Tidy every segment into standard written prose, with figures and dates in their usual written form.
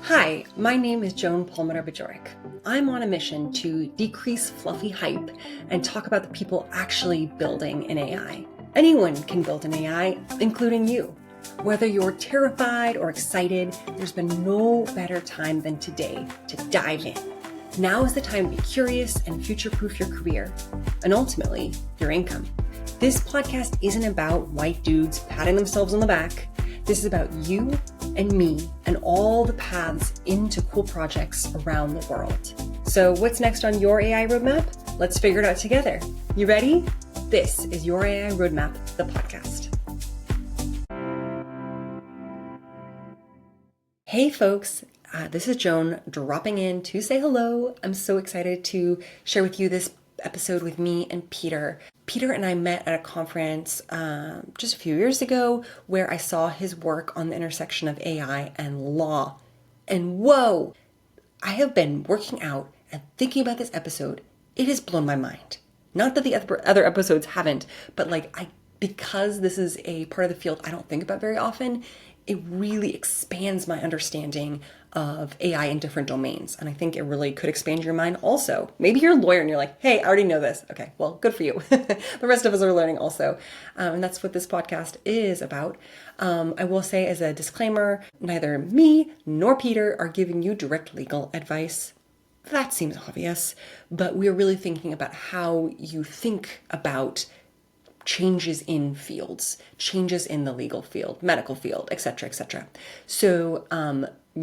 Hi, my name is Joan Palmer-Bajorek. I'm on a mission to decrease fluffy hype and talk about the people actually building an AI. Anyone can build an AI, including you. Whether you're terrified or excited, there's been no better time than today to dive in. Now is the time to be curious and future-proof your career, and ultimately, your income. This podcast isn't about white dudes patting themselves on the back. This is about you and me and all the paths into cool projects around the world. So what's next on your AI roadmap? Let's figure it out together. You ready? This is Your AI Roadmap, the podcast. Hey folks, this is Joan dropping in to say hello. I'm so excited to share with you this episode with me and Peter. Peter and I met at a conference just a few years ago where I saw his work on the intersection of AI and law. And whoa, I have been working out and thinking about this episode. It has blown my mind. Not that the other episodes haven't, but because this is a part of the field I don't think about very often, it really expands my understanding of AI in different domains. And I think it really could expand your mind also. Maybe you're a lawyer and you're like, hey, I already know this. Okay, well, good for you. The rest of us are learning also. And that's what this podcast is about. I will say as a disclaimer, neither me nor Peter are giving you direct legal advice. That seems obvious, but we're really thinking about how you think about changes in fields, changes in the legal field, medical field, etc., etc. So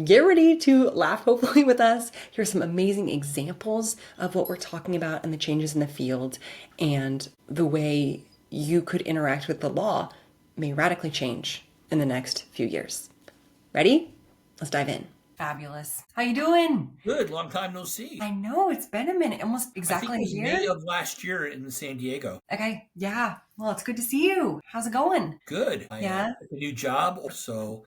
get ready to laugh, hopefully, with us. Here's some amazing examples of what we're talking about and the changes in the field, and the way you could interact with the law may radically change in the next few years. Ready? Let's dive in. Fabulous. How you doing? Good. Long time no see. I know, it's been a minute, almost exactly I think it was a year. May of last year in San Diego. Okay, yeah. Well, it's good to see you. How's it going? Good. Yeah. I took a new job, so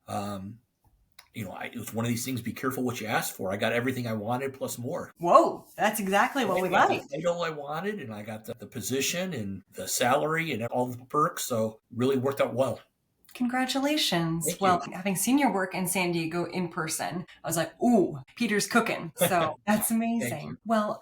it was one of these things. Be careful what you ask for. I got everything I wanted plus more. Whoa, that's exactly what we got like. the title I wanted, and I got the position and the salary and all the perks. So really worked out well. Congratulations. Thank Well, you. having seen your work in San Diego in person, I was like, ooh, Peter's cooking. So that's amazing. Well,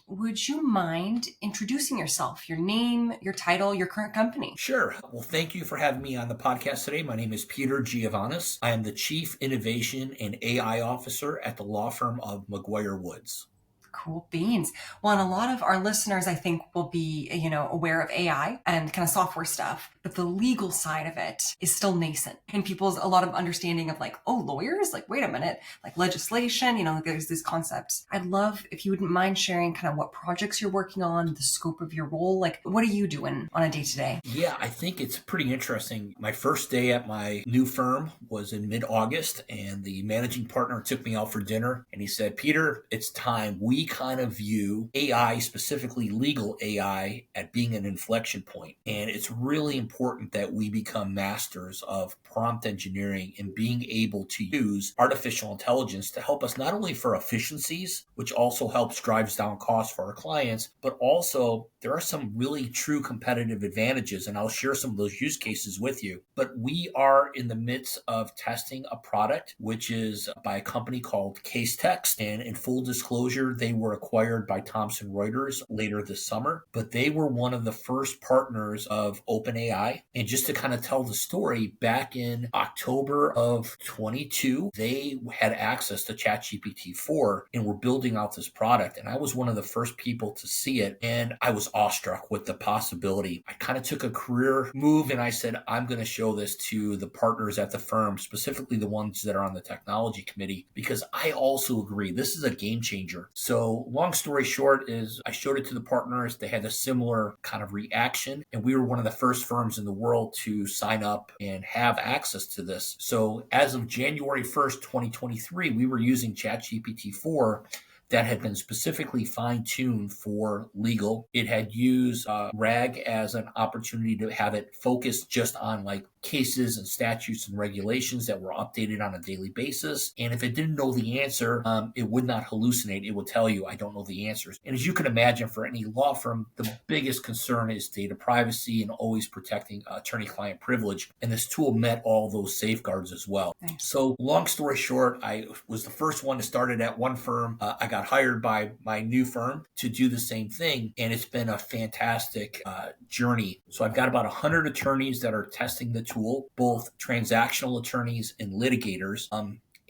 would you mind introducing yourself, your name, your title, your current company? Sure. Well, thank you for having me on the podcast today. My name is Peter Geovanes. I am the Chief Innovation and AI Officer at the law firm of McGuire Woods. Cool beans. Well, and a lot of our listeners, I think, will be, aware of AI and kind of software stuff, but the legal side of it is still nascent. And people's a lot of understanding of lawyers, wait a minute, legislation, there's these concepts. I'd love if you wouldn't mind sharing kind of what projects you're working on, the scope of your role. What are you doing on a day-to-day? Yeah, I think it's pretty interesting. My first day at my new firm was in mid-August, and the managing partner took me out for dinner, and he said, Peter, it's time. We kind of view AI, specifically legal AI, at being an inflection point. And it's really important that we become masters of prompt engineering and being able to use artificial intelligence to help us not only for efficiencies, which also helps drives down costs for our clients, but also there are some really true competitive advantages. And I'll share some of those use cases with you. But we are in the midst of testing a product, which is by a company called Casetext. And in full disclosure, they were acquired by Thomson Reuters later this summer, but they were one of the first partners of OpenAI. And just to kind of tell the story, back in October of 22, they had access to ChatGPT-4 and were building out this product. And I was one of the first people to see it. And I was awestruck with the possibility. I kind of took a career move and I said, I'm going to show this to the partners at the firm, specifically the ones that are on the technology committee, because I also agree this is a game changer. So long story short is I showed it to the partners. They had a similar kind of reaction. And we were one of the first firms in the world to sign up and have access to this. So as of January 1st, 2023, we were using ChatGPT-4 that had been specifically fine-tuned for legal. It had used RAG as an opportunity to have it focused just on cases and statutes and regulations that were updated on a daily basis. And if it didn't know the answer, it would not hallucinate. It would tell you, I don't know the answers. And as you can imagine, for any law firm, the biggest concern is data privacy and always protecting attorney-client privilege. And this tool met all those safeguards as well. Nice. So long story short, I was the first one to start it at one firm. I got hired by my new firm to do the same thing. And it's been a fantastic journey. So I've got about 100 attorneys that are testing the tool, both transactional attorneys and litigators.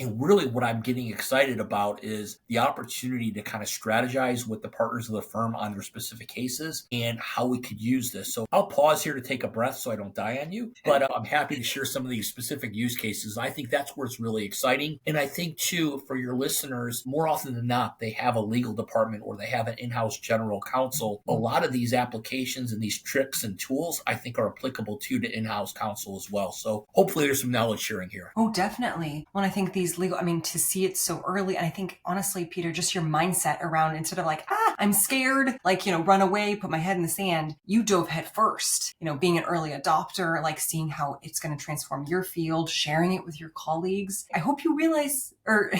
And really what I'm getting excited about is the opportunity to kind of strategize with the partners of the firm on their specific cases and how we could use this. So I'll pause here to take a breath so I don't die on you, but I'm happy to share some of these specific use cases. I think that's where it's really exciting. And I think too, for your listeners, more often than not, they have a legal department or they have an in-house general counsel. A lot of these applications and these tricks and tools, I think, are applicable to in-house counsel as well. So hopefully there's some knowledge sharing here. Oh, definitely. Well, I think these legal, to see it so early. And I think, honestly, Peter, just your mindset around, instead of like, I'm scared, run away, put my head in the sand, you dove head first, being an early adopter, like seeing how it's going to transform your field, sharing it with your colleagues. I hope you realize, or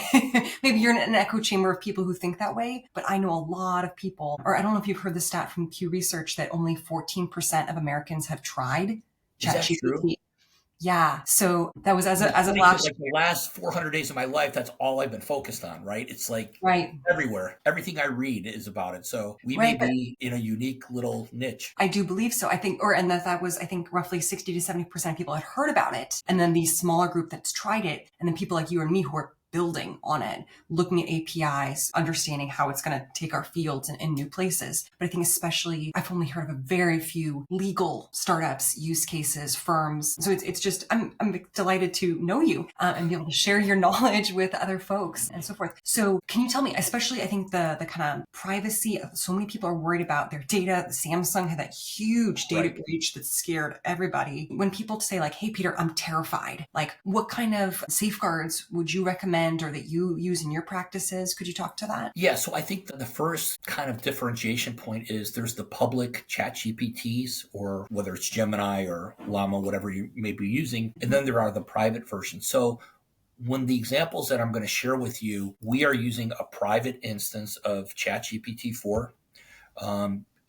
maybe you're in an echo chamber of people who think that way, but I know a lot of people, or I don't know if you've heard the stat from Pew Research that only 14% of Americans have tried ChatGPT. Yeah. So that was as of last like the last 400 days of my life, that's all I've been focused on, right? It's like everywhere. Everything I read is about it. So we may be in a unique little niche. I do believe so. I think, and that was, I think, roughly 60 to 70% of people had heard about it. And then the smaller group that's tried it. And then people like you and me who are building on it, looking at APIs, understanding how it's going to take our fields in new places. But I think especially, I've only heard of a very few legal startups, use cases, firms. So it's just, I'm delighted to know you and be able to share your knowledge with other folks and so forth. So can you tell me, especially I think the kind of privacy, so many people are worried about their data. Samsung had that huge data breach that scared everybody. When people say like, hey, Peter, I'm terrified, like what kind of safeguards would you recommend or that you use in your practices? Could you talk to that? Yeah, so I think the first kind of differentiation point is there's the public chat GPTs, or whether it's Gemini or Llama, whatever you may be using, and then there are the private versions. So when the examples that I'm going to share with you, we are using a private instance of ChatGPT 4.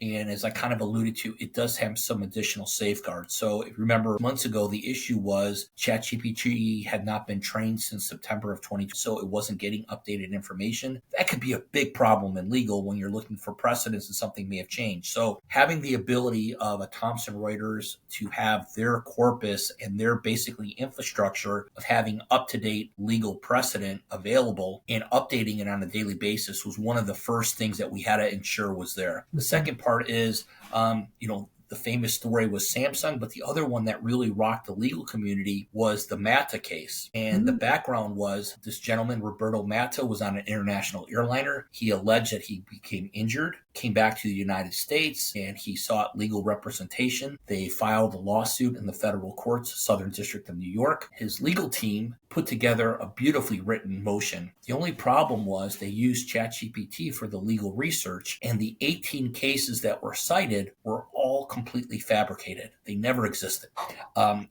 And as I kind of alluded to, it does have some additional safeguards. So if you remember months ago, the issue was ChatGPT had not been trained since September of 2020, so it wasn't getting updated information. That could be a big problem in legal when you're looking for precedents and something may have changed. So having the ability of a Thomson Reuters to have their corpus and their basically infrastructure of having up-to-date legal precedent available and updating it on a daily basis was one of the first things that we had to ensure was there. The second part is, the famous story was Samsung, but the other one that really rocked the legal community was the Matta case. And the background was this gentleman, Roberto Matta, was on an international airliner. He alleged that he became injured, came back to the United States, and he sought legal representation. They filed a lawsuit in the federal courts, Southern District of New York. His legal team put together a beautifully written motion. The only problem was they used ChatGPT for the legal research, and the 18 cases that were cited were all completely fabricated. They never existed.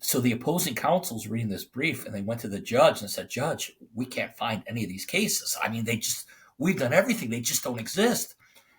So the opposing counsels reading this brief, and they went to the judge and said, "Judge, we can't find any of these cases. We've done everything. They just don't exist."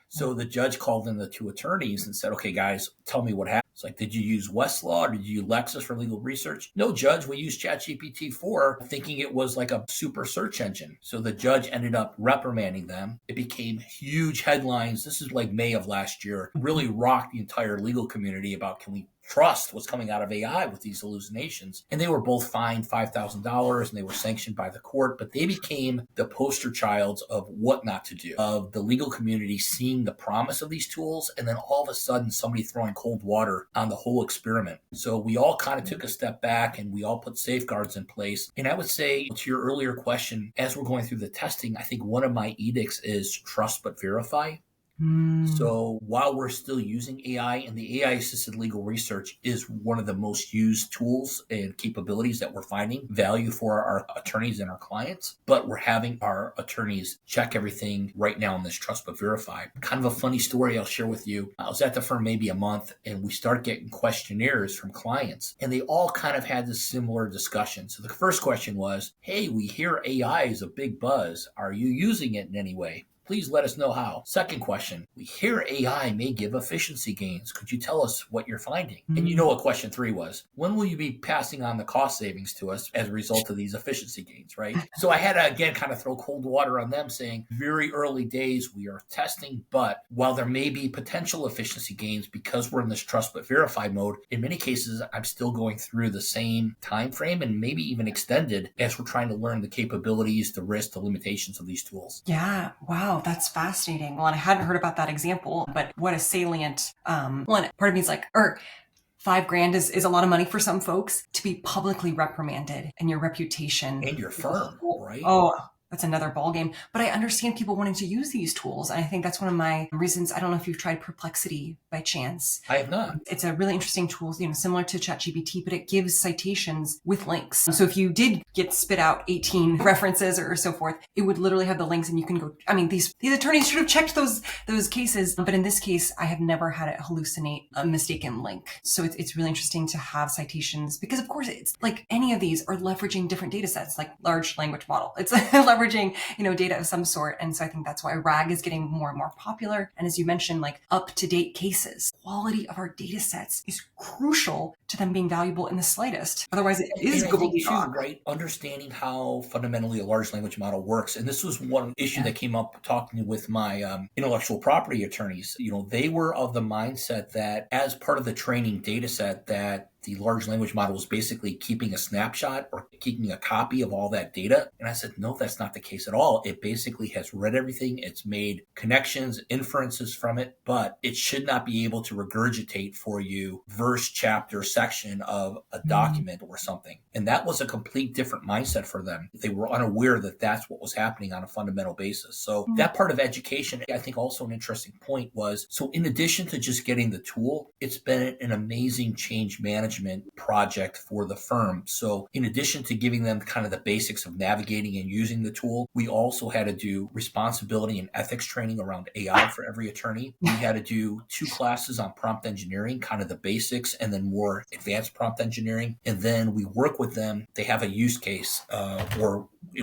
So the judge called in the two attorneys and said, "Okay, guys, tell me what happened." It's like, did you use Westlaw or did you use Lexis for legal research? No, judge, we used ChatGPT 4 thinking it was like a super search engine. So the judge ended up reprimanding them. It became huge headlines. This is like May of last year. It really rocked the entire legal community about, can we trust what's coming out of AI with these hallucinations? And they were both fined $5,000 and they were sanctioned by the court, but they became the poster childs of what not to do, of the legal community seeing the promise of these tools, and then all of a sudden somebody throwing cold water on the whole experiment. So we all kind of took a step back and we all put safeguards in place. And I would say, to your earlier question, as we're going through the testing, I think one of my edicts is trust but verify. So while we're still using AI, and the AI assisted legal research is one of the most used tools and capabilities that we're finding value for our attorneys and our clients, but we're having our attorneys check everything right now in this trust but verify. Kind of a funny story I'll share with you. I was at the firm maybe a month, and we started getting questionnaires from clients, and they all kind of had this similar discussion. So the first question was, hey, we hear AI is a big buzz. Are you using it in any way? Please let us know how. Second question, we hear AI may give efficiency gains. Could you tell us what you're finding? And you know what question 3 was? When will you be passing on the cost savings to us as a result of these efficiency gains, right? So I had to, again, kind of throw cold water on them, saying very early days, we are testing, but while there may be potential efficiency gains because we're in this trust but verify mode, in many cases, I'm still going through the same time frame and maybe even extended as we're trying to learn the capabilities, the risks, the limitations of these tools. Yeah. Wow. That's fascinating. Well, and I hadn't heard about that example, but what a salient, one part of me is like, $5,000 is a lot of money for some folks to be publicly reprimanded, and your reputation And your firm, right? Oh, that's another ballgame. But I understand people wanting to use these tools. And I think that's one of my reasons. I don't know if you've tried Perplexity by chance. I have not. It's a really interesting tool, similar to ChatGPT, but it gives citations with links. So if you did get spit out 18 references or so forth, it would literally have the links, and you can go, I mean, these attorneys should have checked those cases. But in this case, I have never had it hallucinate a mistaken link. So it's really interesting to have citations, because of course it's like any of these are leveraging different data sets, like large language model. It's leveraging, data of some sort. And so I think that's why RAG is getting more and more popular. And as you mentioned, like up-to-date cases, quality of our data sets is crucial to them being valuable in the slightest. Otherwise, it is gobbledygook. Right? Understanding how fundamentally a large language model works. And this was one issue that came up talking with my intellectual property attorneys. They were of the mindset that as part of the training data set, that the large language model was basically keeping a snapshot or keeping a copy of all that data. And I said, no, that's not the case at all. It basically has read everything. It's made connections, inferences from it, but it should not be able to regurgitate for you verse, chapter, section of a document or something. And that was a complete different mindset for them. They were unaware that that's what was happening on a fundamental basis. So that part of education, I think also an interesting point was, so in addition to just getting the tool, it's been an amazing change management project for the firm. So in addition to giving them kind of the basics of navigating and using the tool, we also had to do responsibility and ethics training around AI for every attorney. We had to do 2 classes on prompt engineering, kind of the basics, and then more advanced prompt engineering. And then we work with them. They have a use case and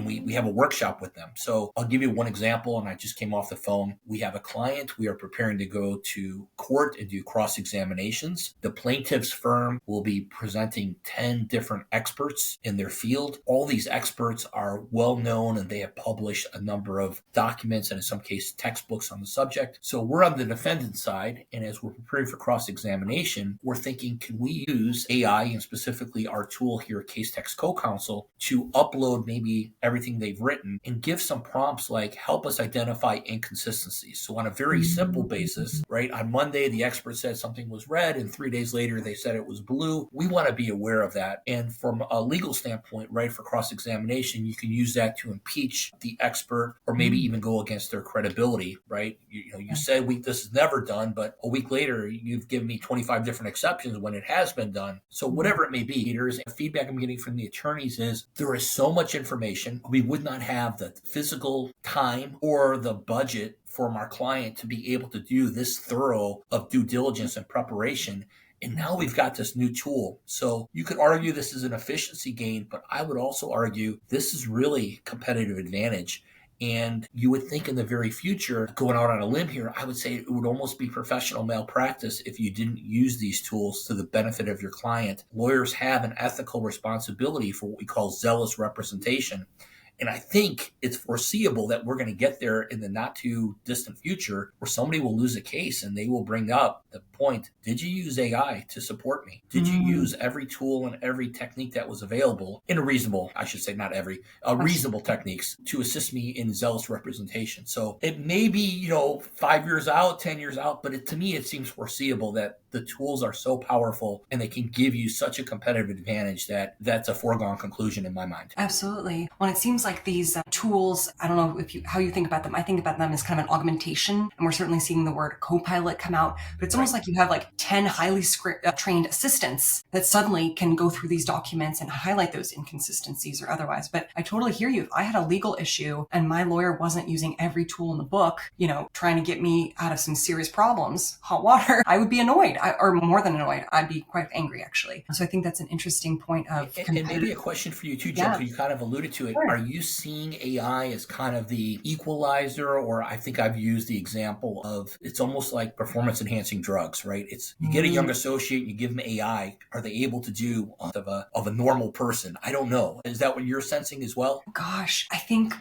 we have a workshop with them. So I'll give you one example, and I just came off the phone. We have a client. We are preparing to go to court and do cross-examinations. The plaintiff's firm will be presenting 10 different experts in their field. All these experts are well known, and they have published a number of documents and in some cases textbooks on the subject. So we're on the defendant side, and as we're preparing for cross-examination, we're thinking, can we use AI and specifically our tool here at Case Text Co-Counsel to upload maybe everything they've written and give some prompts like help us identify inconsistencies. So on a very simple basis, right, on Monday, the expert said something was red, and 3 days later, they said it was blue. We want to be aware of that. And from a legal standpoint, right, for cross-examination, you can use that to impeach the expert or maybe even go against their credibility, right? You said this is never done, but a week later, you've given me 25 different exceptions when it has been done. So whatever it may be, Peters, the feedback I'm getting from the attorneys is there is so much information. We would not have the physical time or the budget from our client to be able to do this thorough of due diligence and preparation. And now we've got this new tool. So you could argue this is an efficiency gain, but I would also argue this is really competitive advantage. And you would think in the very future, going out on a limb here, I would say it would almost be professional malpractice if you didn't use these tools to the benefit of your client. Lawyers have an ethical responsibility for what we call zealous representation. And I think it's foreseeable that we're going to get there in the not too distant future where somebody will lose a case and they will bring up the point, did you use AI to support me? Did you use every tool and every technique that was available in a reasonable, I should say not every, reasonable techniques to assist me in zealous representation? So it may be, 5 years out, 10 years out, but to me, it seems foreseeable that the tools are so powerful and they can give you such a competitive advantage that that's a foregone conclusion in my mind. Absolutely. Well, it seems like these tools, I don't know how you think about them. I think about them as kind of an augmentation, and we're certainly seeing the word co-pilot come out, but it's almost like you have like 10 highly trained assistants that suddenly can go through these documents and highlight those inconsistencies or otherwise. But I totally hear you. If I had a legal issue and my lawyer wasn't using every tool in the book, trying to get me out of some serious problems, hot water, I would be annoyed. Or more than annoyed, I'd be quite angry, actually. So I think that's an interesting point of and maybe a question for you too, Joe, because you kind of alluded to it. Sure. Are you seeing AI as kind of the equalizer? Or I think I've used the example of it's almost like performance enhancing drugs, right? It's you get a young associate, you give them AI. Are they able to do of a normal person? I don't know. Is that what you're sensing as well? Gosh, I think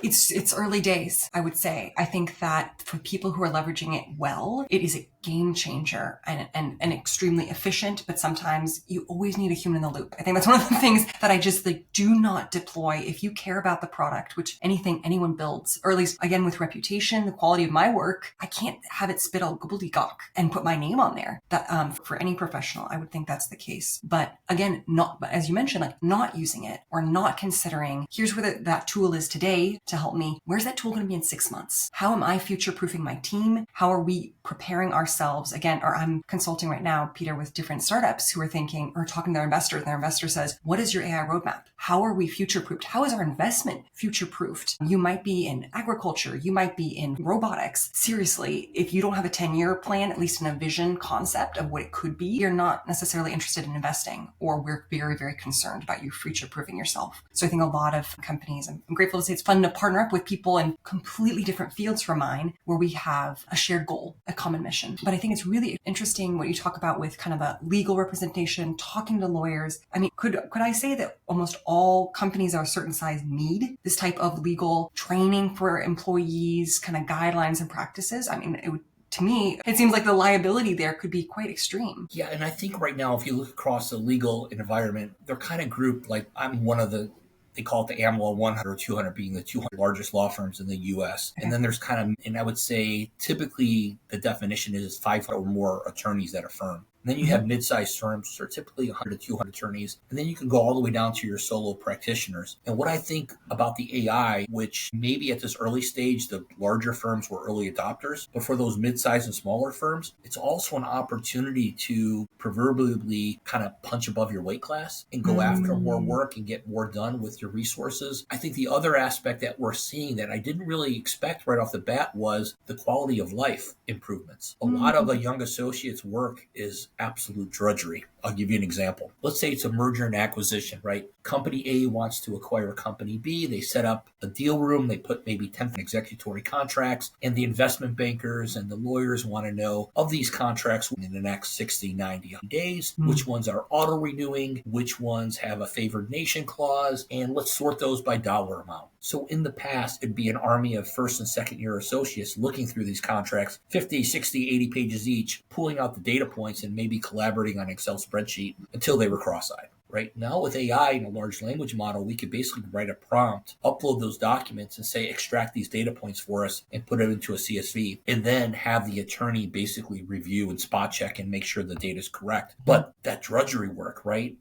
it's early days, I would say. I think that for people who are leveraging it well, it is a game changer and extremely efficient, but sometimes you always need a human in the loop. I think that's one of the things that I just do not deploy if you care about the product, which anyone builds, or at least again with reputation, the quality of my work, I can't have it spit out gobbledygook and put my name on there. That for any professional, I would think that's the case. But again, but as you mentioned, like not using it or not considering, here's where that tool is today to help me. Where's that tool going to be in 6 months? How am I future-proofing my team? How are we preparing ourselves? Again, or I'm consulting right now, Peter, with different startups who are thinking or talking to their investors. Their investor says, what is your AI roadmap? How are we future-proofed? How is our investment future-proofed? You might be in agriculture. You might be in robotics. Seriously, if you don't have a 10-year plan, at least in a vision concept of what it could be, you're not necessarily interested in investing, or we're very, very concerned about you future-proofing yourself. So I think a lot of companies, I'm grateful to say it's fun to partner up with people in completely different fields from mine, where we have a shared goal, a common mission. But I think it's really interesting what you talk about with kind of a legal representation, talking to lawyers. I mean, could I say that almost all companies of a certain size need this type of legal training for employees, kind of guidelines and practices? I mean, to me, it seems like the liability there could be quite extreme. Yeah, and I think right now, if you look across the legal environment, they're kind of grouped like I'm one of they call it the AmLaw 100 or 200 being the 200 largest law firms in the U.S. Okay. And then there's and I would say typically the definition is 500 or more attorneys at a firm. And then you have mid-sized firms, which are typically 100 to 200 attorneys. And then you can go all the way down to your solo practitioners. And what I think about the AI, which maybe at this early stage, the larger firms were early adopters, but for those mid-sized and smaller firms, it's also an opportunity to proverbially kind of punch above your weight class and go after more work and get more done with your resources. I think the other aspect that we're seeing that I didn't really expect right off the bat was the quality of life improvements. A lot of a young associate's work is absolute drudgery. I'll give you an example. Let's say it's a merger and acquisition, right? Company A wants to acquire company B. They set up a deal room. They put maybe 10 executory contracts, and the investment bankers and the lawyers want to know of these contracts in the next 60, 90 days, which ones are auto-renewing, which ones have a favored nation clause, and let's sort those by dollar amount. So in the past, it'd be an army of first and second year associates looking through these contracts, 50, 60, 80 pages each, pulling out the data points and maybe collaborating on Excel spreadsheet until they were cross-eyed. Right now with AI and a large language model, we could basically write a prompt, upload those documents and say, extract these data points for us and put it into a CSV, and then have the attorney basically review and spot check and make sure the data is correct. But that drudgery work, right,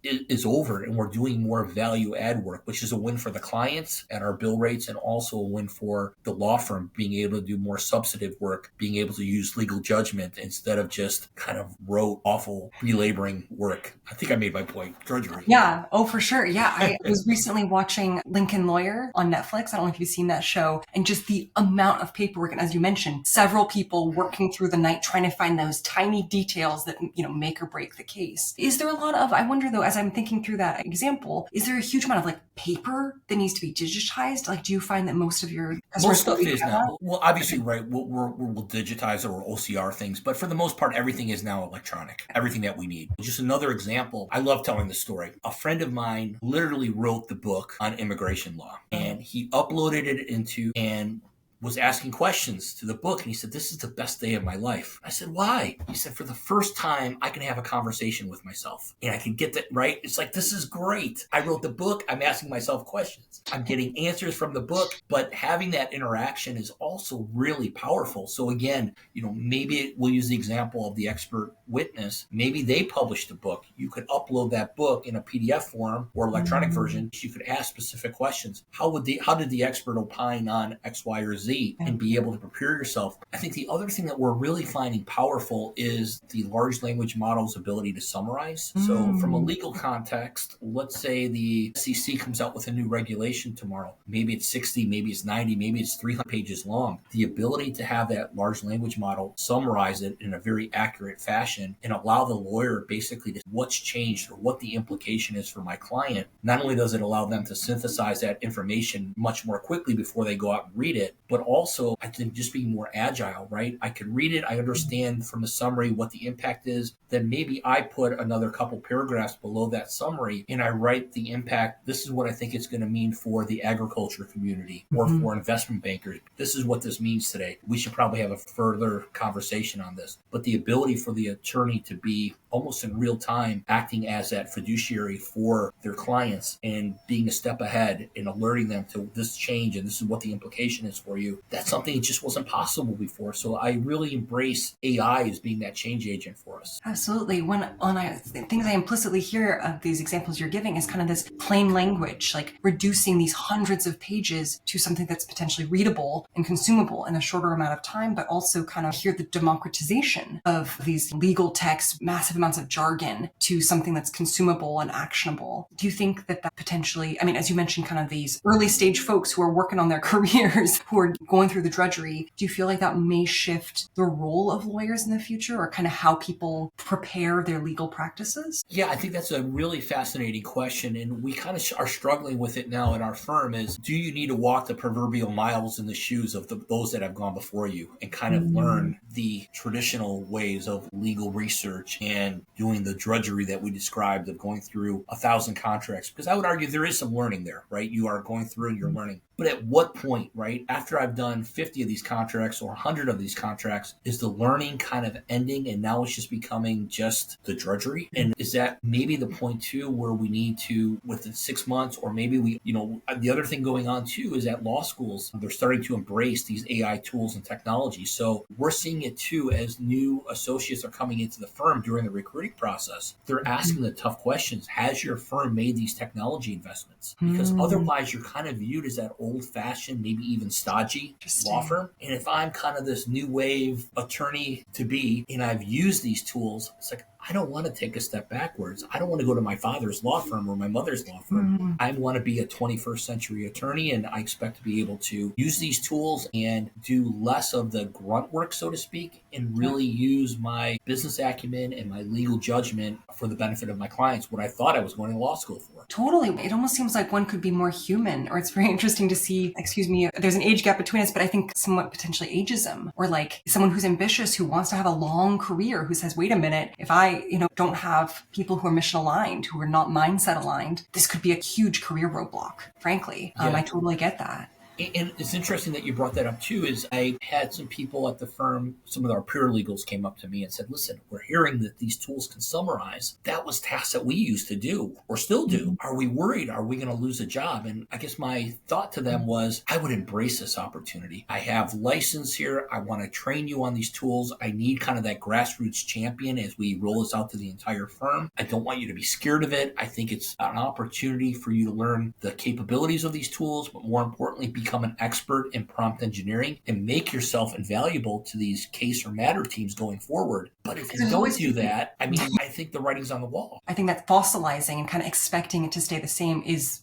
is over, and we're doing more value add work, which is a win for the clients at our bill rates, and also a win for the law firm being able to do more substantive work, being able to use legal judgment instead of just kind of rote, awful, belaboring work. I think I made my point. Drudgery. Yeah. Oh, for sure. Yeah. I was recently watching Lincoln Lawyer on Netflix. I don't know if you've seen that show, and just the amount of paperwork. And as you mentioned, several people working through the night trying to find those tiny details that, make or break the case. Is there a lot of, I wonder though, as I'm thinking through that example, is there a huge amount of paper that needs to be digitized? Do you find that most of your most stuff is now? Well, obviously, right. We'll digitize or OCR things, but for the most part, everything is now electronic. Everything that we need. Just another example. I love telling the story. A friend of mine literally wrote the book on immigration law, and he uploaded it into and was asking questions to the book, and he said, "This is the best day of my life." I said, "Why?" He said, "For the first time, I can have a conversation with myself, and I can get that right. It's like, this is great. I wrote the book. I'm asking myself questions. I'm getting answers from the book, but having that interaction is also really powerful." So again, maybe we'll use the example of the expert witness. Maybe they published a book. You could upload that book in a PDF form or electronic version. You could ask specific questions. How did the expert opine on X, Y, or Z, and be able to prepare yourself? I think the other thing that we're really finding powerful is the large language model's ability to summarize. So from a legal context, let's say the SEC comes out with a new regulation tomorrow. Maybe it's 60, maybe it's 90, maybe it's 300 pages long. The ability to have that large language model summarize it in a very accurate fashion and allow the lawyer basically to what's changed or what the implication is for my client. Not only does it allow them to synthesize that information much more quickly before they go out and read it, but also I think just being more agile, right? I can read it, I understand from the summary what the impact is, then maybe I put another couple paragraphs below that summary and I write the impact. This is what I think it's going to mean for the agriculture community or for investment bankers. This is what this means today. We should probably have a further conversation on this. But the ability for the attorney to be almost in real time acting as that fiduciary for their clients and being a step ahead and alerting them to this change and this is what the implication is for you, that's something that just wasn't possible before. So I really embrace AI as being that change agent for us. Absolutely. Things I implicitly hear of these examples you're giving is kind of this plain language, like reducing these hundreds of pages to something that's potentially readable and consumable in a shorter amount of time, but also kind of hear the democratization of these legal texts, massive amounts of jargon, to something that's consumable and actionable. Do you think that potentially, as you mentioned, kind of these early stage folks who are working on their careers, who are going through the drudgery, do you feel like that may shift the role of lawyers in the future or kind of how people prepare their legal practices? Yeah, I think that's a really fascinating question. And we kind of are struggling with it now in our firm is, do you need to walk the proverbial miles in the shoes of those that have gone before you and kind of learn the traditional ways of legal research and doing the drudgery that we described of going through 1,000 contracts? Because I would argue there is some learning there, right? You are going through and you're learning. But at what point, right, after I've done 50 of these contracts or 100 of these contracts, is the learning kind of ending and now it's just becoming just the drudgery? And is that maybe the point too where we need to, within 6 months, or maybe the other thing going on too is at law schools, they're starting to embrace these AI tools and technology. So we're seeing it too as new associates are coming into the firm during the recruiting process. They're asking the tough questions. Has your firm made these technology investments? Because otherwise you're kind of viewed as that old-fashioned, maybe even stodgy law firm. And if I'm kind of this new wave attorney to be, and I've used these tools, it's like, I don't want to take a step backwards. I don't want to go to my father's law firm or my mother's law firm. I want to be a 21st century attorney, and I expect to be able to use these tools and do less of the grunt work, so to speak, and really use my business acumen and my legal judgment for the benefit of my clients, what I thought I was going to law school for. Totally. It almost seems like one could be more human, or it's very interesting to see, there's an age gap between us, but I think somewhat potentially ageism, or like someone who's ambitious, who wants to have a long career, who says, wait a minute, if I don't have people who are mission aligned, who are not mindset aligned, this could be a huge career roadblock, frankly. I totally get that. And it's interesting that you brought that up too, is I had some people at the firm, some of our paralegals came up to me and said, listen, we're hearing that these tools can summarize. That was tasks that we used to do or still do. Are we worried? Are we going to lose a job? And I guess my thought to them was, I would embrace this opportunity. I have license here. I want to train you on these tools. I need kind of that grassroots champion as we roll this out to the entire firm. I don't want you to be scared of it. I think it's an opportunity for you to learn the capabilities of these tools, but more importantly, become an expert in prompt engineering and make yourself invaluable to these case or matter teams going forward. But if you don't do that, I think the writing's on the wall. I think that fossilizing and kind of expecting it to stay the same is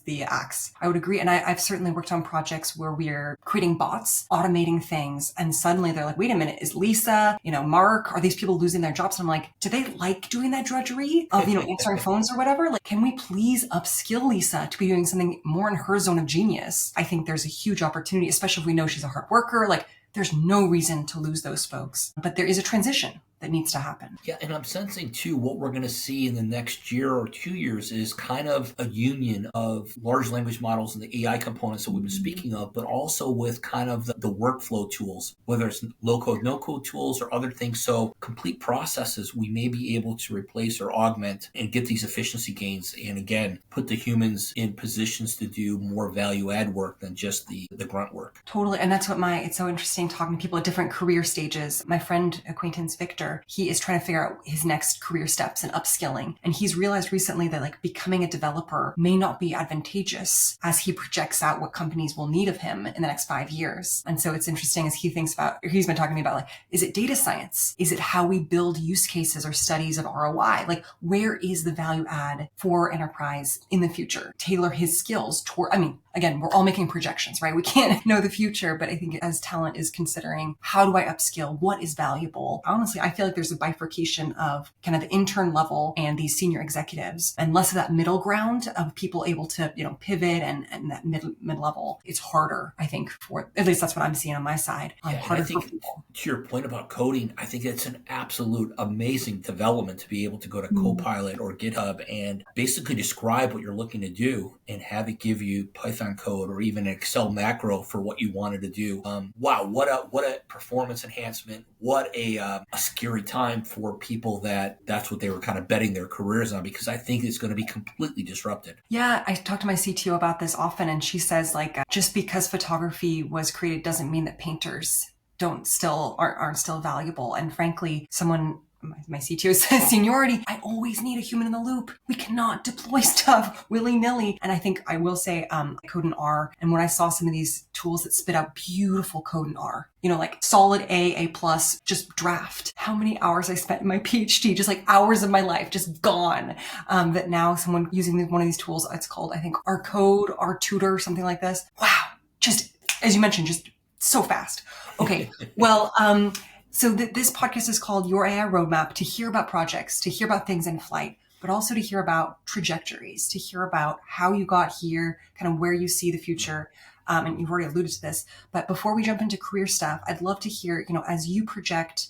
the axe. I would agree. And I've certainly worked on projects where we're creating bots, automating things. And suddenly they're like, wait a minute, is Lisa, Mark, are these people losing their jobs? And I'm like, do they like doing that drudgery of, answering phones or whatever? Like, can we please upskill Lisa to be doing something more in her zone of genius? I think there's a huge opportunity, especially if we know she's a hard worker. Like, there's no reason to lose those folks. But there is a transition that needs to happen. Yeah, and I'm sensing too what we're going to see in the next year or 2 years is kind of a union of large language models and the AI components that we've been speaking of, but also with kind of the workflow tools, whether it's low code, no code tools or other things. So complete processes we may be able to replace or augment and get these efficiency gains. And again, put the humans in positions to do more value add work than just the grunt work. Totally. And that's what it's so interesting talking to people at different career stages. My friend, acquaintance Victor, he is trying to figure out his next career steps and upskilling. And he's realized recently that like becoming a developer may not be advantageous as he projects out what companies will need of him in the next 5 years. And so it's interesting as he thinks about, he's been talking to me about like, is it data science? Is it how we build use cases or studies of ROI? Like where is the value add for enterprise in the future? Tailor his skills toward, I mean, again, we're all making projections, right? We can't know the future, but I think as talent is considering, how do I upskill? What is valuable? Honestly, I feel like there's a bifurcation of kind of the intern level and these senior executives and less of that middle ground of people able to, pivot and that mid-level. It's harder, I think, for, at least that's what I'm seeing on my side. Harder for people. To your point about coding, I think it's an absolute amazing development to be able to go to Copilot or GitHub and basically describe what you're looking to do and have it give you Python code or even an Excel macro for what you wanted to do. Wow, what a performance enhancement. What a scary time for people that's what they were kind of betting their careers on, because I think it's going to be completely disrupted. Yeah, I talk to my CTO about this often, and she says like, just because photography was created doesn't mean that painters aren't still valuable. And frankly, my CTO says seniority, I always need a human in the loop. We cannot deploy stuff willy-nilly. And I think I will say code in R. And when I saw some of these tools that spit out beautiful code in R, like solid A+, just draft. How many hours I spent in my PhD, just like hours of my life, just gone. That now someone using one of these tools, it's called, I think, R Code, R Tutor, something like this. Wow. Just, as you mentioned, just so fast. Okay. Well, so this podcast is called Your AI Roadmap, to hear about projects, to hear about things in flight, but also to hear about trajectories, to hear about how you got here, kind of where you see the future. And you've already alluded to this, but before we jump into career stuff, I'd love to hear, as you project,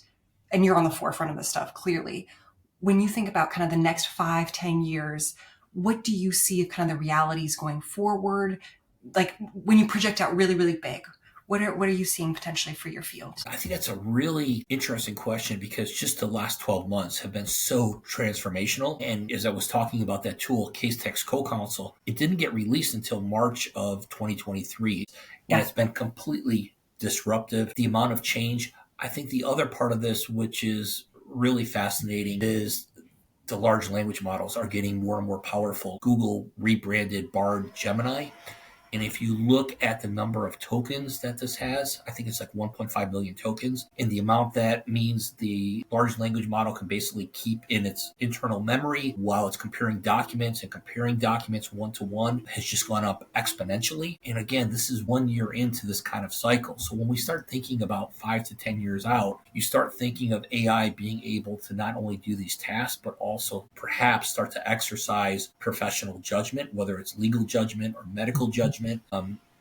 and you're on the forefront of this stuff, clearly, when you think about kind of the next 5-10 years, what do you see of kind of the realities going forward? Like when you project out really, really big, what are you seeing potentially for your field? I think that's a really interesting question, because just the last 12 months have been so transformational. And as I was talking about that tool, Case Text Co-Counsel, it didn't get released until March of 2023. And It's been completely disruptive. The amount of change. I think the other part of this, which is really fascinating, is the large language models are getting more and more powerful. Google rebranded Bard Gemini. And if you look at the number of tokens that this has, I think it's like 1.5 million tokens. And the amount that means the large language model can basically keep in its internal memory while it's comparing documents, and comparing documents one-to-one has just gone up exponentially. And again, this is 1 year into this kind of cycle. So when we start thinking about 5 to 10 years out, you start thinking of AI being able to not only do these tasks, but also perhaps start to exercise professional judgment, whether it's legal judgment or medical judgment.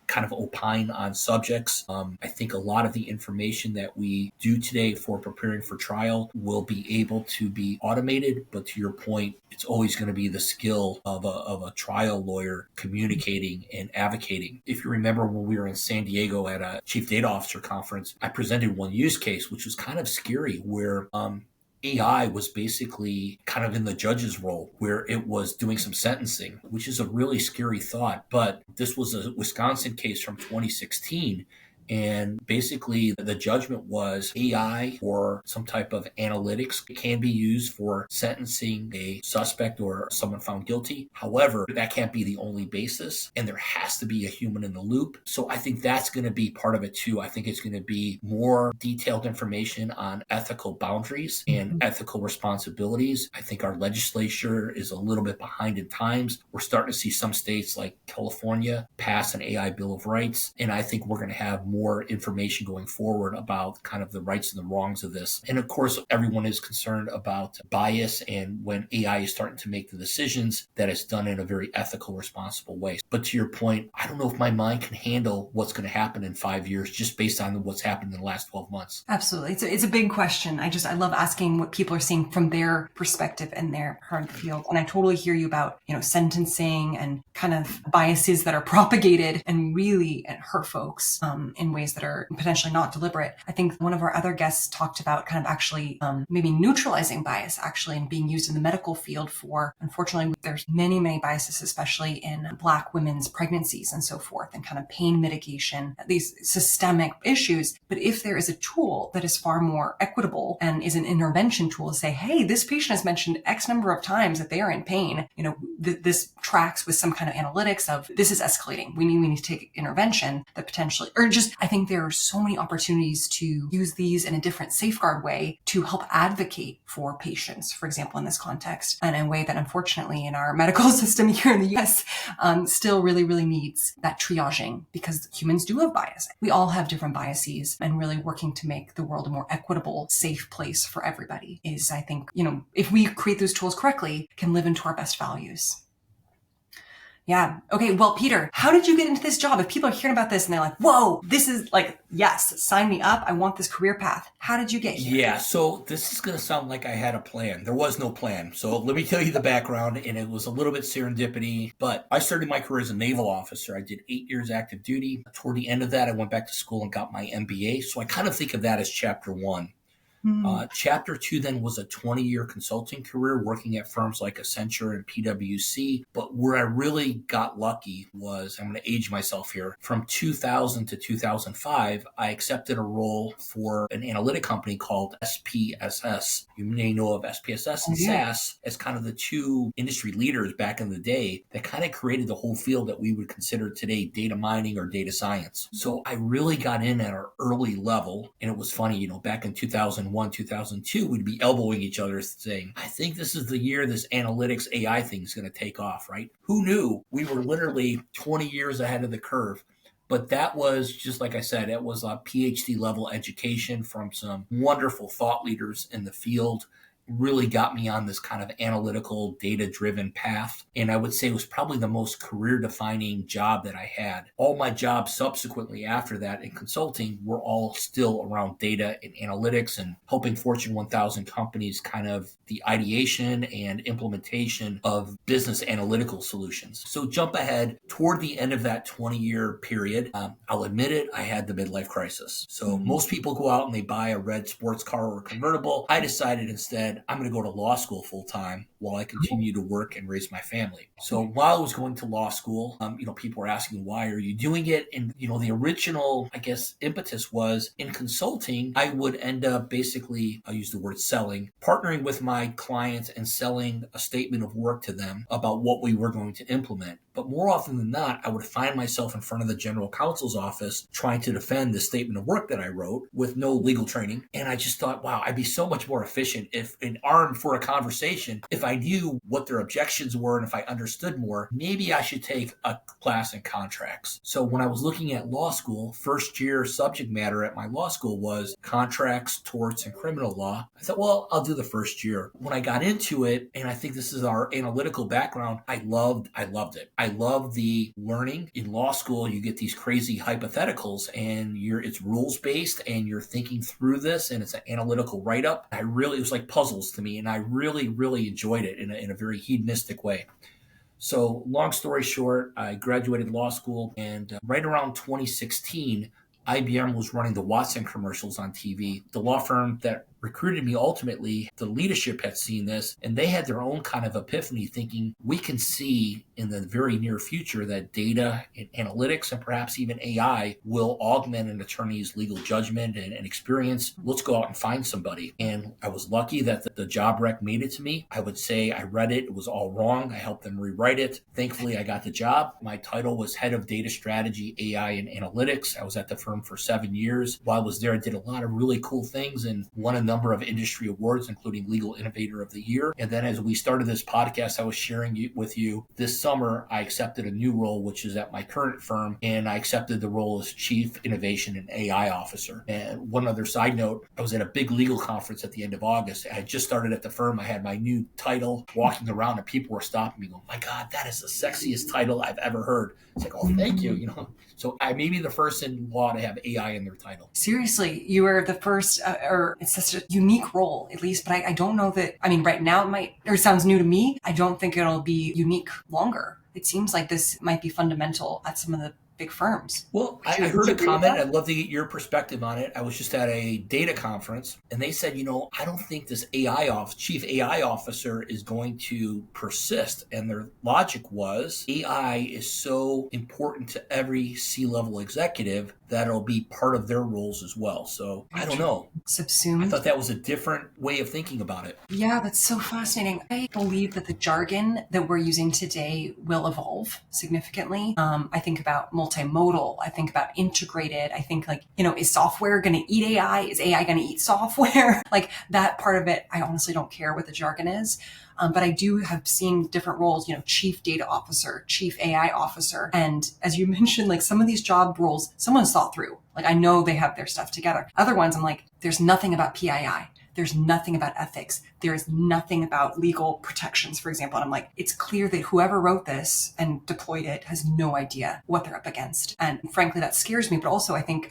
Kind of opine on subjects. I think a lot of the information that we do today for preparing for trial will be able to be automated, but to your point, it's always going to be the skill of a trial lawyer communicating and advocating. If you remember when we were in San Diego at a Chief Data Officer conference, I presented one use case, which was kind of scary, where AI was basically kind of in the judge's role, where it was doing some sentencing, which is a really scary thought. But this was a Wisconsin case from 2016. And basically the judgment was AI or some type of analytics can be used for sentencing a suspect or someone found guilty. However, that can't be the only basis, and there has to be a human in the loop. So I think that's going to be part of it too. I think it's going to be more detailed information on ethical boundaries and ethical responsibilities. I think our legislature is a little bit behind in times. We're starting to see some states like California pass an AI Bill of Rights, and I think we're going to have more information going forward about kind of the rights and the wrongs of this. And of course, everyone is concerned about bias and when AI is starting to make the decisions that it's done in a very ethical, responsible way. But to your point, I don't know if my mind can handle what's going to happen in 5 years just based on what's happened in the last 12 months. Absolutely. It's a big question. I love asking what people are seeing from their perspective and their part of the field. And I totally hear you about, sentencing and kind of biases that are propagated and really hurt folks in ways that are potentially not deliberate. I think one of our other guests talked about kind of actually maybe neutralizing bias actually and being used in the medical field for, unfortunately, there's many, many biases, especially in Black women's pregnancies and so forth, and kind of pain mitigation, these systemic issues. But if there is a tool that is far more equitable and is an intervention tool to say, hey, this patient has mentioned X number of times that they are in pain, this tracks with some kind of analytics of this is escalating. We need to take intervention that potentially, I think there are so many opportunities to use these in a different safeguard way to help advocate for patients, for example, in this context, and in a way that unfortunately in our medical system here in the US still really, really needs that triaging, because humans do have bias. We all have different biases, and really working to make the world a more equitable, safe place for everybody is, I think, if we create those tools correctly, can live into our best values. Yeah. Okay. Well, Peter, how did you get into this job? If people are hearing about this and they're like, whoa, this is like, yes, sign me up. I want this career path. How did you get here? Yeah. So this is going to sound like I had a plan. There was no plan. So let me tell you the background, and it was a little bit serendipity, but I started my career as a naval officer. I did 8 years active duty. Toward the end of that, I went back to school and got my MBA. So I kind of think of that as chapter one. Chapter 2 then was a 20-year consulting career working at firms like Accenture and PwC. But where I really got lucky was, I'm going to age myself here, from 2000 to 2005, I accepted a role for an analytic company called SPSS. You may know of SPSS and SAS as kind of the two industry leaders back in the day that kind of created the whole field that we would consider today data mining or data science. So I really got in at an early level, and it was funny, back in 2001, 2002, we'd be elbowing each other saying, I think this is the year this analytics AI thing is going to take off, right? Who knew? We were literally 20 years ahead of the curve. But that was, just like I said, it was a PhD level education from some wonderful thought leaders in the field. Really got me on this kind of analytical, data-driven path. And I would say it was probably the most career-defining job that I had. All my jobs subsequently after that in consulting were all still around data and analytics and helping Fortune 1000 companies kind of the ideation and implementation of business analytical solutions. So jump ahead toward the end of that 20-year period. I'll admit it, I had the midlife crisis. So most people go out and they buy a red sports car or a convertible. I decided instead, I'm going to go to law school full time while I continue to work and raise my family. So while I was going to law school, people were asking, why are you doing it? And, the original, impetus was in consulting, I would end up basically, I'll use the word selling, partnering with my clients and selling a statement of work to them about what we were going to implement. But more often than not, I would find myself in front of the general counsel's office trying to defend the statement of work that I wrote with no legal training. And I just thought, wow, I'd be so much more efficient if armed for a conversation, if I knew what their objections were and if I understood more, maybe I should take a class in contracts. So when I was looking at law school, first year subject matter at my law school was contracts, torts, and criminal law. I thought, well, I'll do the first year. When I got into it, and I think this is our analytical background, I loved it. I love the learning. In law school, you get these crazy hypotheticals and it's rules based and you're thinking through this and it's an analytical write-up. It was like puzzles to me, and I really, really enjoyed it in a very hedonistic way. So long story short, I graduated law school, and right around 2016, IBM was running the Watson commercials on TV. The law firm that recruited me ultimately, the leadership had seen this, and they had their own kind of epiphany, thinking we can see in the very near future that data and analytics and perhaps even AI will augment an attorney's legal judgment and experience. Let's go out and find somebody. And I was lucky that the job rec made it to me. I would say I read it. It was all wrong. I helped them rewrite it. Thankfully, I got the job. My title was Head of Data Strategy, AI, and Analytics. I was at the firm for 7 years. While I was there, I did a lot of really cool things, and one of them number of industry awards, including Legal Innovator of the Year. And then as we started this podcast, I was sharing with you this summer, I accepted a new role, which is at my current firm, and I accepted the role as Chief Innovation and AI Officer. And one other side note, I was at a big legal conference at the end of August. I had just started at the firm. I had my new title, walking around, and people were stopping me going, my God, that is the sexiest title I've ever heard. It's like, oh, thank you. So I may be the first in law to have AI in their title. Seriously, you are the first, or it's such a unique role, at least, but I don't know that, right now it might, or it sounds new to me. I don't think it'll be unique longer. It seems like this might be fundamental at some of the big firms. Well, I heard a comment. I'd love to get your perspective on it. I was just at a data conference, and they said, I don't think this chief AI officer is going to persist. And their logic was AI is so important to every C-level executive that it'll be part of their roles as well. So I don't know. Subsumed. I thought that was a different way of thinking about it. Yeah, that's so fascinating. I believe that the jargon that we're using today will evolve significantly. I think about multimodal. I think about integrated. I think is software going to eat AI? Is AI going to eat software? That part of it, I honestly don't care what the jargon is. But I do have seen different roles, chief data officer, chief AI officer. And as you mentioned, some of these job roles, someone's thought through. I know they have their stuff together. Other ones, I'm like, there's nothing about PII. There's nothing about ethics. There's nothing about legal protections, for example. And I'm like, it's clear that whoever wrote this and deployed it has no idea what they're up against. And frankly, that scares me. But also I think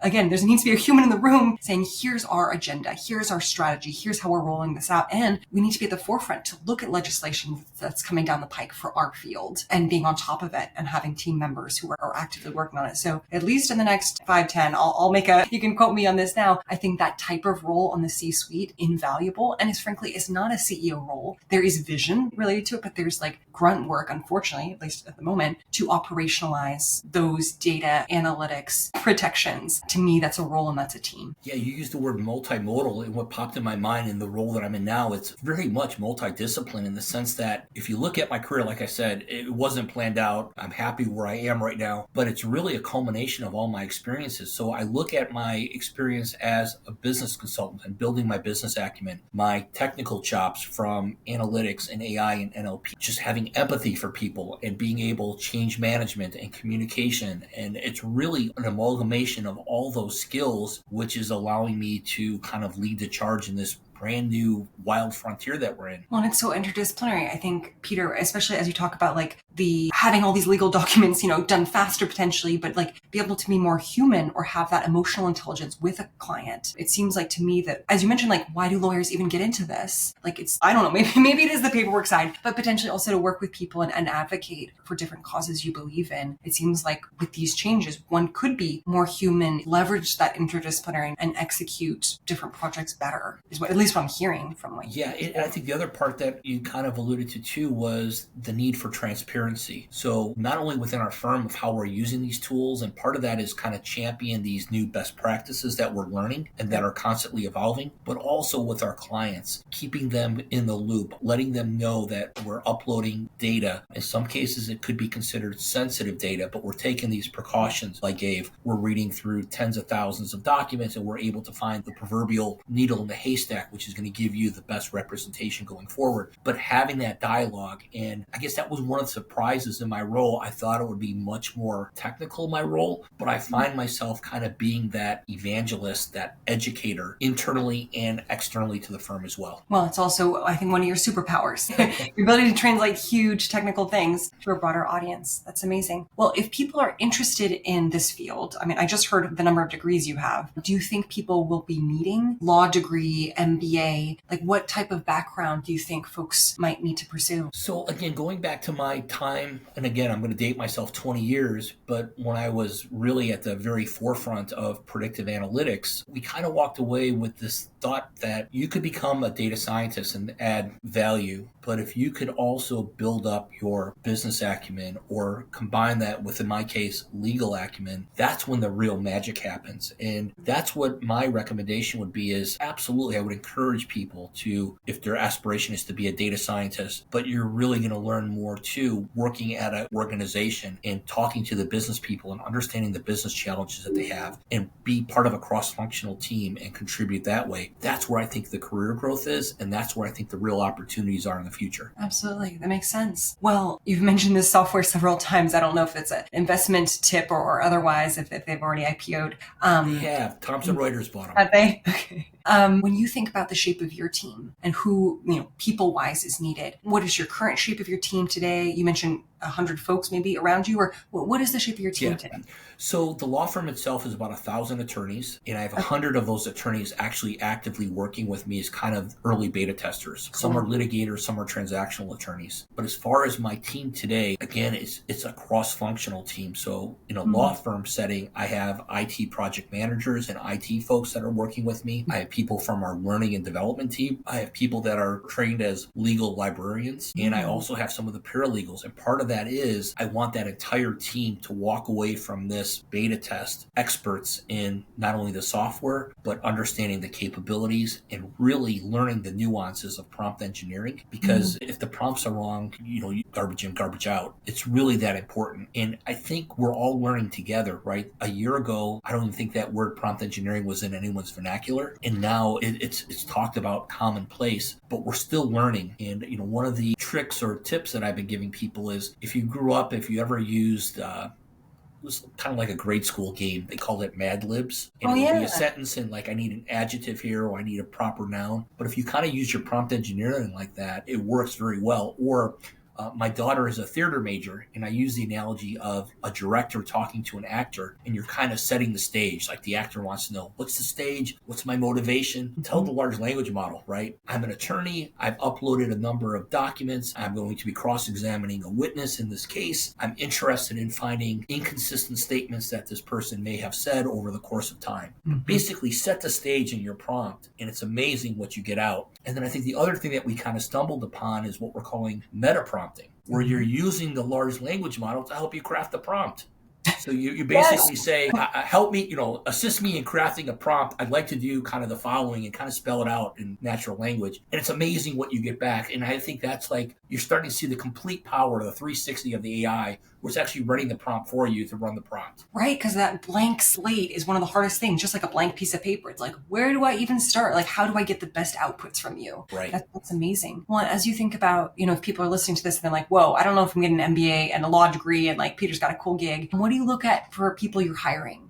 again, there needs to be a human in the room saying, here's our agenda, here's our strategy, here's how we're rolling this out. And we need to be at the forefront to look at legislation that's coming down the pike for our field and being on top of it and having team members who are actively working on it. So at least in the next 5-10, I'll make you can quote me on this now. I think that type of role on the C-suite, invaluable. And is not a CEO role. There is vision related to it, but there's grunt work, unfortunately, at least at the moment, to operationalize those data analytics protections. To me, that's a role and that's a team. Yeah, you used the word multimodal, and what popped in my mind in the role that I'm in now, it's very much multidiscipline in the sense that if you look at my career, like I said, it wasn't planned out. I'm happy where I am right now, but it's really a culmination of all my experiences. So I look at my experience as a business consultant and building my business acumen, my technical chops from analytics and AI and NLP, just having empathy for people and being able to change management and communication. And it's really an amalgamation of all those skills, which is allowing me to kind of lead the charge in this brand new wild frontier that we're in. Well, and it's so interdisciplinary. I think, Peter, especially as you talk about the having all these legal documents, done faster potentially, but be able to be more human or have that emotional intelligence with a client. It seems to me that, as you mentioned, why do lawyers even get into this? It's, I don't know, maybe it is the paperwork side, but potentially also to work with people and advocate for different causes you believe in. It seems with these changes, one could be more human, leverage that interdisciplinary and execute different projects better, is what, at least what I'm hearing from Yeah, and I think the other part that you kind of alluded to too was the need for transparency. So not only within our firm of how we're using these tools, and part of that is kind of champion these new best practices that we're learning and that are constantly evolving, but also with our clients, keeping them in the loop, letting them know that we're uploading data. In some cases, it could be considered sensitive data, but we're taking these precautions like Gabe. We're reading through tens of thousands of documents and we're able to find the proverbial needle in the haystack, which is going to give you the best representation going forward. But having that dialogue, and I guess that was one of the surprises in my role. I thought it would be much more technical, my role, but I find myself kind of being that evangelist, that educator internally and externally to the firm as well. Well, it's also, I think, one of your superpowers, your ability to translate huge technical things to a broader audience. That's amazing. Well, if people are interested in this field, I just heard the number of degrees you have. Do you think people will be needing law degree, MBA? What type of background do you think folks might need to pursue? So again, going back to my time, and again, I'm going to date myself 20 years, but when I was really at the very forefront of predictive analytics, we kind of walked away with this thought that you could become a data scientist and add value, but if you could also build up your business acumen or combine that with, in my case, legal acumen, that's when the real magic happens. And that's what my recommendation would be is absolutely, I would encourage encourage people to, if their aspiration is to be a data scientist, but you're really going to learn more too working at an organization and talking to the business people and understanding the business challenges that they have and be part of a cross-functional team and contribute that way. That's where I think the career growth is, and that's where I think the real opportunities are in the future. Absolutely. That makes sense. Well, you've mentioned this software several times. I don't know if it's an investment tip or otherwise, if they've already IPO'd. They have. Thomson Reuters bought them. Have they? Okay. When you think about the shape of your team and who, people-wise is needed, what is your current shape of your team today? You mentioned 100 folks maybe around you, or what is the shape of your team today? So the law firm itself is about 1,000 attorneys, and I have 100 of those attorneys actually actively working with me as kind of early beta testers. Cool. Some are litigators, some are transactional attorneys. But as far as my team today, again, it's a cross-functional team. So in a law firm setting, I have IT project managers and IT folks that are working with me. I have people from our learning and development team. I have people that are trained as legal librarians, and I also have some of the paralegals. And part of that is I want that entire team to walk away from this beta test experts in not only the software, but understanding the capabilities and really learning the nuances of prompt engineering. Because if the prompts are wrong, garbage in, garbage out. It's really that important. And I think we're all learning together, right? A year ago, I don't even think that word prompt engineering was in anyone's vernacular. And now it's talked about commonplace, but we're still learning. And, one of the tricks or tips that I've been giving people is if you ever used, it was kind of like a grade school game. They called it Mad Libs. And it would be a sentence and I need an adjective here or I need a proper noun. But if you kind of use your prompt engineering like that, it works very well. Or my daughter is a theater major, and I use the analogy of a director talking to an actor, and you're kind of setting the stage. Like the actor wants to know, what's the stage? What's my motivation? Tell the large language model, right? I'm an attorney. I've uploaded a number of documents. I'm going to be cross-examining a witness in this case. I'm interested in finding inconsistent statements that this person may have said over the course of time. Basically, set the stage in your prompt, and it's amazing what you get out. And then I think the other thing that we kind of stumbled upon is what we're calling meta prompting, where you're using the large language model to help you craft the prompt. So you basically say, help me, assist me in crafting a prompt. I'd like to do kind of the following and kind of spell it out in natural language. And it's amazing what you get back. And I think that's you're starting to see the complete power of the 360 of the AI, where it's actually running the prompt for you to run the prompt. Right, because that blank slate is one of the hardest things, just like a blank piece of paper. It's like, where do I even start? How do I get the best outputs from you? Right. That's amazing. Well, as you think about, if people are listening to this and they're like, whoa, I don't know if I'm getting an MBA and a law degree and Peter's got a cool gig. What do you look at for people you're hiring?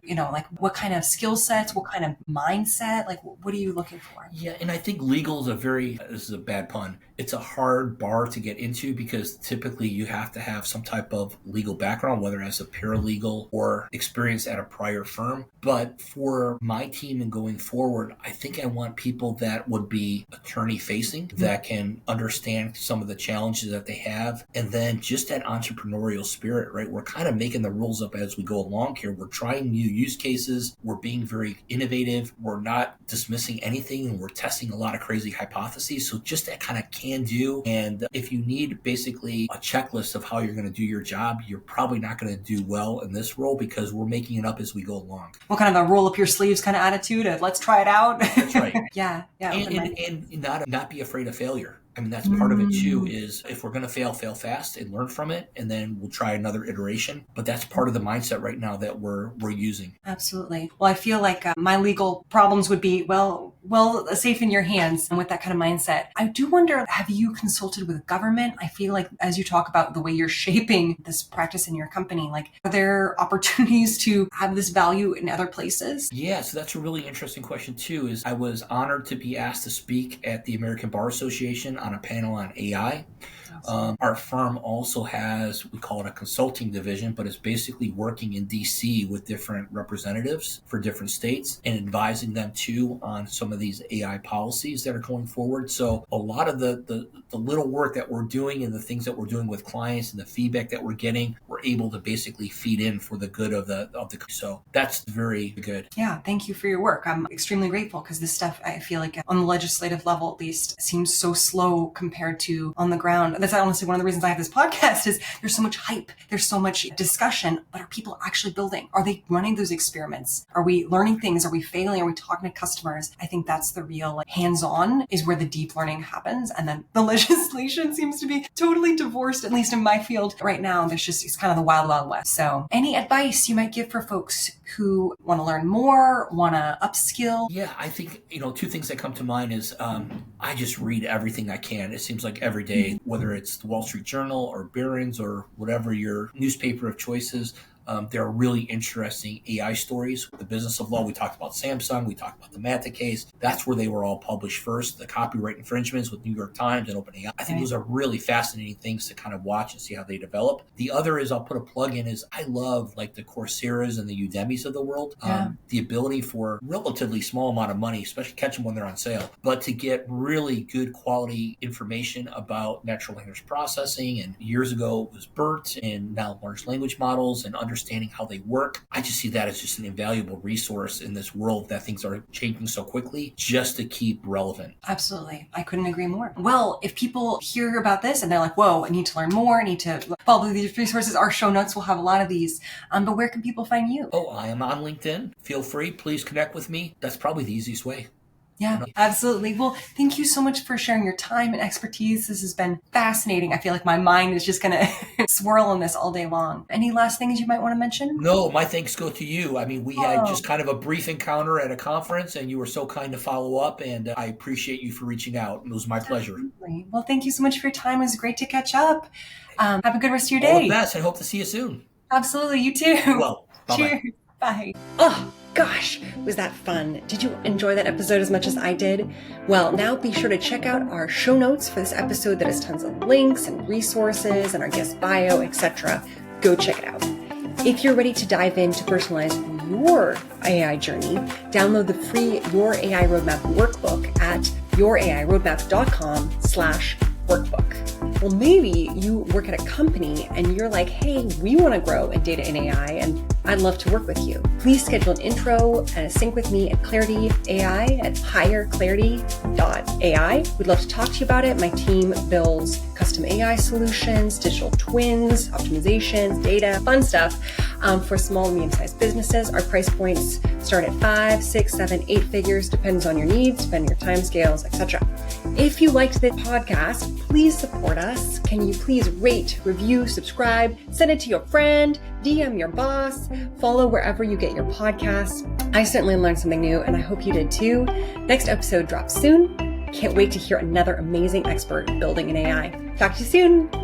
What kind of skill sets, what kind of mindset, what are you looking for? Yeah, and I think legal is this is a bad pun, it's a hard bar to get into because typically you have to have some type of legal background, whether as a paralegal or experience at a prior firm. But for my team and going forward, I think I want people that would be attorney facing, that can understand some of the challenges that they have. And then just that entrepreneurial spirit, right? We're kind of making the rules up as we go along here. We're trying new use cases. We're being very innovative. We're not dismissing anything, and we're testing a lot of crazy hypotheses. So just that kind of can do. And if you need basically a checklist of how you're going to do your job, you're probably not going to do well in this role because we're making it up as we go along. Well, kind of a roll up your sleeves kind of attitude of let's try it out. That's right. Yeah. And not be afraid of failure. I mean, that's part of it too, is if we're going to fail fast and learn from it, and then we'll try another iteration. But that's part of the mindset right now that we're using. Absolutely. Well, I feel like my legal problems would be, well, safe in your hands. And with that kind of mindset, I do wonder, have you consulted with government? I feel like as you talk about the way you're shaping this practice in your company, are there opportunities to have this value in other places? Yeah, so that's a really interesting question too, is I was honored to be asked to speak at the American Bar Association on a panel on AI. Our firm also has, we call it a consulting division, but it's basically working in DC with different representatives for different states and advising them too on some of these AI policies that are going forward. So a lot of the little work that we're doing and the things that we're doing with clients and the feedback that we're getting, we're able to basically feed in for the good of the. So that's very good. Yeah, thank you for your work. I'm extremely grateful because this stuff, I feel like on the legislative level, at least, seems so slow compared to on the ground. That's honestly one of the reasons I have this podcast is there's so much hype. There's so much discussion, but are people actually building? Are they running those experiments? Are we learning things? Are we failing? Are we talking to customers? I think that's the real hands-on is where the deep learning happens. And then the legislation seems to be totally divorced, at least in my field right now. It's kind of the wild, wild west. So any advice you might give for folks who want to learn more, want to upskill? Yeah, I think, two things that come to mind is I just read everything I can. It seems like every day, whether it's the Wall Street Journal or Barron's or whatever your newspaper of choice is, there are really interesting AI stories. The business of law, we talked about Samsung, we talked about the Mata case. That's where they were all published first. The copyright infringements with New York Times and OpenAI. I think those are really fascinating things to kind of watch and see how they develop. The other is, I'll put a plug in, is I love like the Coursera's and the Udemy's of the world. The ability for relatively small amount of money, especially catch them when they're on sale, but to get really good quality information about natural language processing. And years ago it was BERT and now large language models and understanding how they work. I just see that as just an invaluable resource in this world that things are changing so quickly, just to keep relevant. Absolutely. I couldn't agree more. Well, if people hear about this and they're like, whoa, I need to learn more, I need to follow these resources, our show notes will have a lot of these. But where can people find you? Oh, I am on LinkedIn. Feel free. Please connect with me. That's probably the easiest way. Yeah, absolutely. Well, thank you so much for sharing your time and expertise. This has been fascinating. I feel like my mind is just going to swirl on this all day long. Any last things you might want to mention? No, my thanks go to you. I mean, we had just kind of a brief encounter at a conference and you were so kind to follow up, and I appreciate you for reaching out. It was my pleasure. Absolutely. Well, thank you so much for your time. It was great to catch up. Have a good rest of your day. All the best. I hope to see you soon. Absolutely. You too. Well, bye-bye. Cheers. Bye. Oh, gosh, was that fun? Did you enjoy that episode as much as I did? Well, now be sure to check out our show notes for this episode that has tons of links and resources and our guest bio, etc. Go check it out. If you're ready to dive in to personalize your AI journey, download the free Your AI Roadmap workbook at yourairoadmap.com/workbook. Well, maybe you work at a company and you're like, hey, we want to grow in data and AI, and I'd love to work with you. Please schedule an intro and a sync with me at Clarity AI at higherclarity.ai. We'd love to talk to you about it. My team builds custom AI solutions, digital twins, optimizations, data, fun stuff for small and medium-sized businesses. Our price points start at 5, 6, 7, 8 figures, depends on your needs, depending on your time scales, etc. If you liked this podcast, please support us. Can you please rate, review, subscribe, send it to your friend, DM your boss, follow wherever you get your podcasts. I certainly learned something new, and I hope you did too. Next episode drops soon. Can't wait to hear another amazing expert building in AI. Talk to you soon.